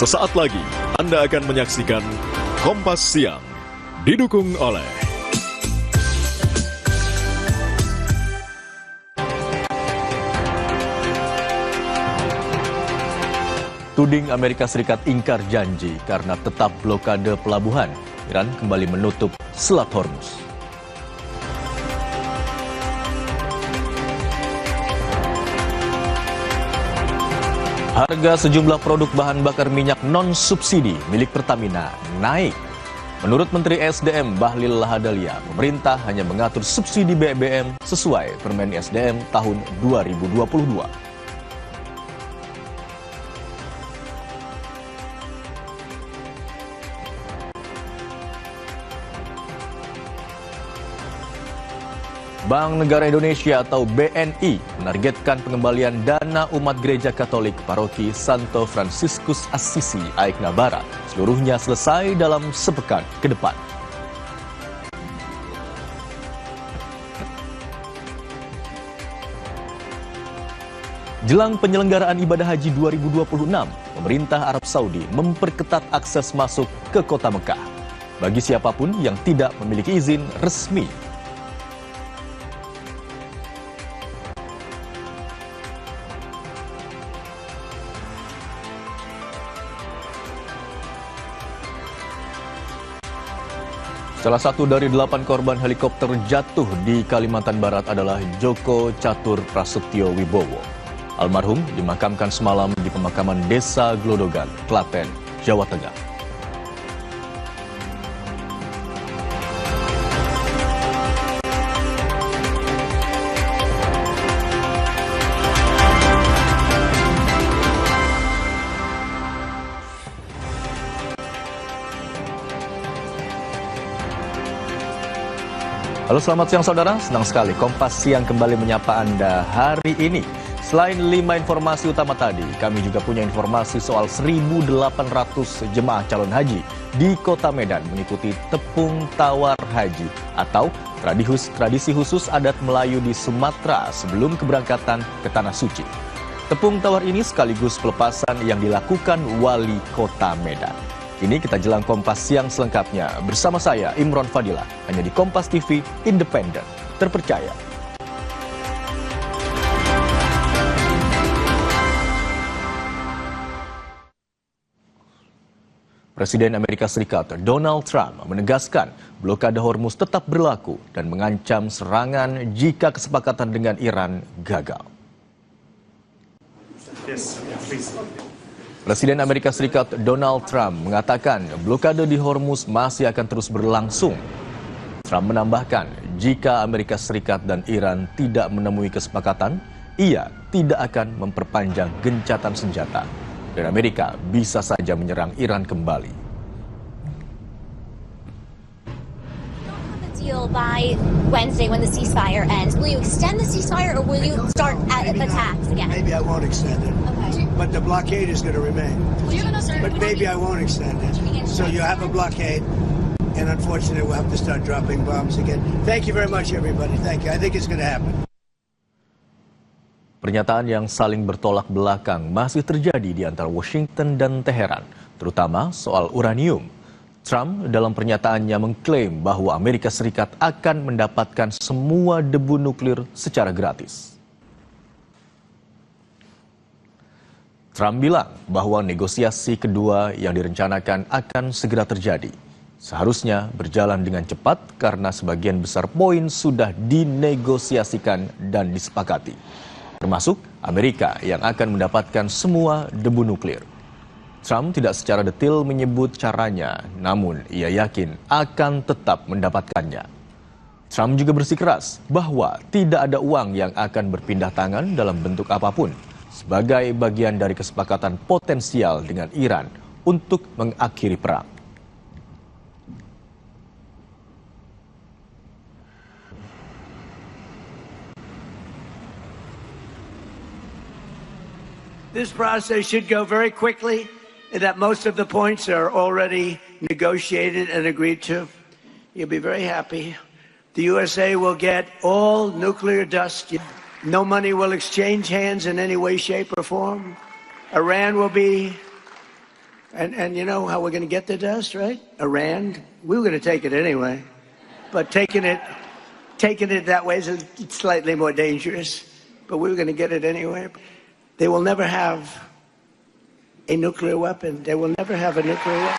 Sesaat lagi Anda akan menyaksikan Kompas Siang, didukung oleh tuding Amerika Serikat ingkar janji karena tetap blokade pelabuhan. Iran kembali menutup Selat Hormuz. Harga sejumlah produk bahan bakar minyak non-subsidi milik Pertamina naik. Menurut Menteri SDM Bahlil Lahadalia, pemerintah hanya mengatur subsidi BBM sesuai Permen SDM tahun 2022. Bank Negara Indonesia atau BNI menargetkan pengembalian dana umat Gereja Katolik Paroki Santo Fransiskus Assisi Aikna Barat seluruhnya selesai dalam sepekan ke depan. Jelang penyelenggaraan ibadah haji 2026, pemerintah Arab Saudi memperketat akses masuk ke kota Mekah bagi siapapun yang tidak memiliki izin resmi. Salah satu dari 8 korban helikopter jatuh di Kalimantan Barat adalah Joko Catur Prasetyo Wibowo. Almarhum dimakamkan semalam di pemakaman Desa Glodogan, Klaten, Jawa Tengah. Halo, selamat siang saudara, senang sekali Kompas Siang kembali menyapa Anda hari ini. Selain 5 informasi utama tadi, kami juga punya informasi soal 1.800 jemaah calon haji di Kota Medan mengikuti tepung tawar haji atau tradisi khusus adat Melayu di Sumatera sebelum keberangkatan ke Tanah Suci. Tepung tawar ini sekaligus pelepasan yang dilakukan Wali Kota Medan. Ini kita jelang Kompas Siang selengkapnya bersama saya Imron Fadilah hanya di Kompas TV Independen Terpercaya. Presiden Amerika Serikat Donald Trump menegaskan blokade Hormuz tetap berlaku dan mengancam serangan jika kesepakatan dengan Iran gagal. Presiden Amerika Serikat Donald Trump mengatakan blokade di Hormuz masih akan terus berlangsung. Trump menambahkan, jika Amerika Serikat dan Iran tidak menemui kesepakatan, ia tidak akan memperpanjang gencatan senjata. Dan Amerika bisa saja menyerang Iran kembali. Deal by Wednesday when the ceasefire ends. Will you extend the ceasefire or will you start attacks again? Maybe I won't extend it. Okay. But the blockade is going to remain. But maybe I won't extend it. So you have a blockade, and unfortunately we'll have to start dropping bombs again. Thank you very much, everybody. Thank you. I think it's going to happen. Pernyataan yang saling bertolak belakang masih terjadi di antara Washington dan Teheran, terutama soal uranium. Trump dalam pernyataannya mengklaim bahwa Amerika Serikat akan mendapatkan semua debu nuklir secara gratis. Trump bilang bahwa negosiasi kedua yang direncanakan akan segera terjadi. Seharusnya berjalan dengan cepat karena sebagian besar poin sudah dinegosiasikan dan disepakati. Termasuk Amerika yang akan mendapatkan semua debu nuklir. Trump tidak secara detail menyebut caranya, namun ia yakin akan tetap mendapatkannya. Trump juga bersikeras bahwa tidak ada uang yang akan berpindah tangan dalam bentuk apapun sebagai bagian dari kesepakatan potensial dengan Iran untuk mengakhiri perang. This process should go very quickly, and that most of the points are already negotiated and agreed to. You'll be very happy. The USA will get all nuclear dust. No money will exchange hands in any way, shape, or form. Iran will be And you know how we're going to get the dust, right? Iran. We were going to take it anyway, but taking it that way is slightly more dangerous. But we were going to get it anyway. They will never have a nuclear weapon. They will never have a nuclear weapon.